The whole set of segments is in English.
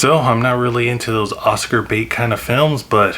So I'm not really into those Oscar bait kind of films, but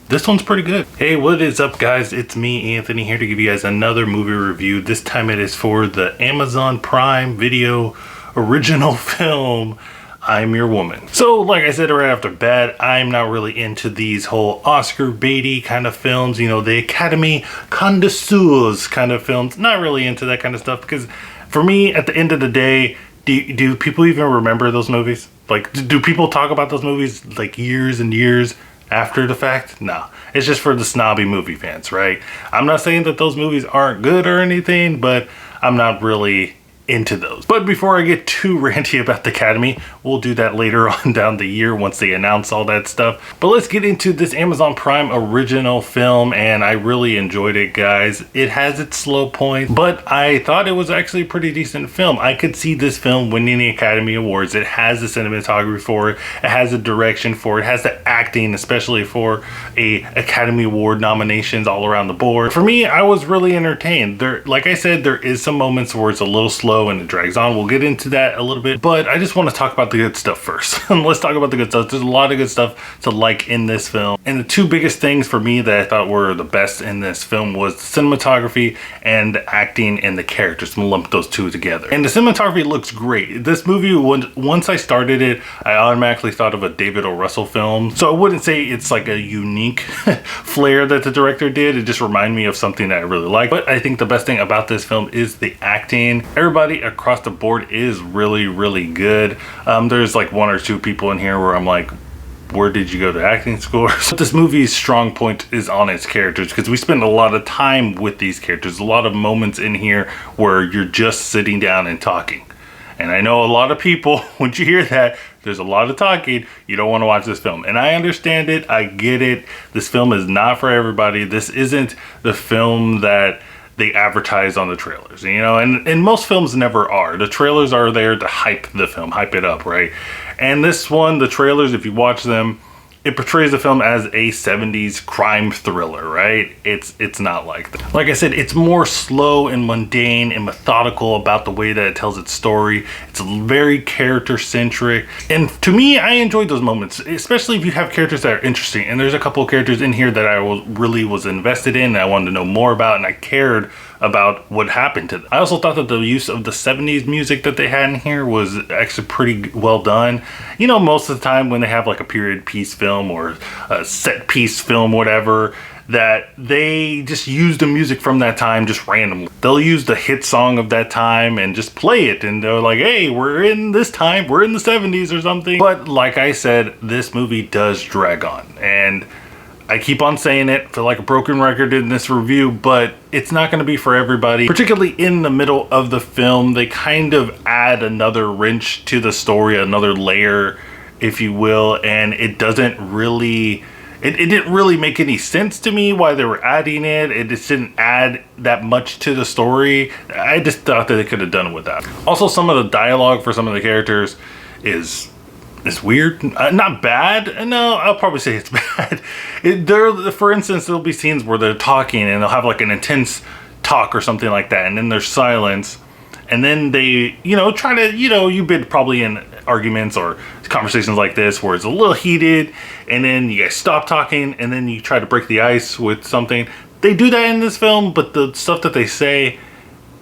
this one's pretty good. Hey, what is up guys? It's me, Anthony, here to give you guys another movie review. This time it is for the Amazon Prime Video original film, I'm Your Woman. So like I said right after bat, I'm not really into these whole Oscar baity kind of films, you know, the Academy connoisseurs kind of films. Not really into that kind of stuff because for me, at the end of the day, do people even remember those movies? Like, do people talk about those movies like years and years after the fact? No, it's just for the snobby movie fans, right? I'm not saying that those movies aren't good or anything, but I'm not really into those. But before I get too ranty about the Academy, we'll do that later on down the year once they announce all that stuff. But let's get into this Amazon Prime original film, and I really enjoyed it, guys. It has its slow points, but I thought it was actually a pretty decent film. I could see this film winning the Academy Awards. It has the cinematography for it. It has the direction for it. It has the acting, especially for a Academy Award nominations all around the board. For me, I was really entertained. There, like I said, there is some moments where it's a little slow and it drags on. We'll get into that a little bit, but I just want to talk about the good stuff first. Let's talk about the good stuff. There's a lot of good stuff to like in this film, and the two biggest things for me that I thought were the best in this film was the cinematography and the acting and the characters. I'm gonna lump those two together, and the cinematography looks great. This movie, once I started it, I automatically thought of a David O. Russell film, so I wouldn't say it's like a unique flair that the director did. It just reminded me of something that I really like. But I think the best thing about this film is the acting. Everybody across the board is really good. There's like one or two people in here where I'm like, where did you go to acting school? But this movie's strong point is on its characters, because we spend a lot of time with these characters. A lot of moments in here where you're just sitting down and talking. And I know a lot of people, when you hear that, there's a lot of talking, you don't want to watch this film. And I understand it, I get it. This film is not for everybody. This isn't the film that they advertise on the trailers, you know, and most films never are. The trailers are there to hype the film, hype it up, right? And this one, the trailers, if you watch them, it portrays the film as a 70s crime thriller, right? It's not like that. Like I said, it's more slow and mundane and methodical about the way that it tells its story. It's very character centric. And to me, I enjoyed those moments, especially if you have characters that are interesting. And there's a couple of characters in here that I really was invested in, and I wanted to know more about, and I cared about what happened to them. I also thought that the use of the 70s music that they had in here was actually pretty well done. You know, most of the time when they have like a period piece film or a set piece film, whatever, that they just use the music from that time just randomly. They'll use the hit song of that time and just play it, and they're like, hey, we're in this time, we're in the 70s or something. But like I said, this movie does drag on, and I keep on saying it, feel like a broken record in this review, but it's not going to be for everybody. Particularly in the middle of the film, they kind of add another wrench to the story, another layer, if you will, and it doesn't really, it didn't really make any sense to me why they were adding it. It just didn't add that much to the story. I just thought that they could have done it without. Also, some of the dialogue for some of the characters is weird. Not bad. No, I'll probably say it's bad. For instance, there'll be scenes where they're talking and they'll have like an intense talk or something like that, and then there's silence, and then they, you know, try to, you know, you've been probably in arguments or conversations like this where it's a little heated, and then you guys stop talking, and then you try to break the ice with something. They do that in this film, but the stuff that they say,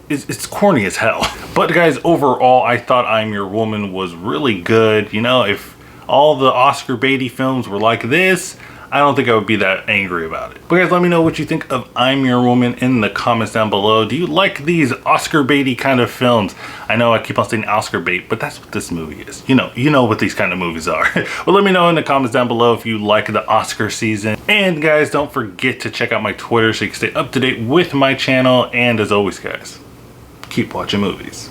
it's corny as hell. But guys, overall, I thought I'm Your Woman was really good. You know, if all the Oscar baity films were like this, I don't think I would be that angry about it. But guys, let me know what you think of I'm Your Woman in the comments down below. Do you like these Oscar baity kind of films? I know I keep on saying Oscar bait, but that's what this movie is. You know what these kind of movies are. Well, let me know in the comments down below if you like the Oscar season. And guys, don't forget to check out my Twitter so you can stay up to date with my channel. And as always, guys, keep watching movies.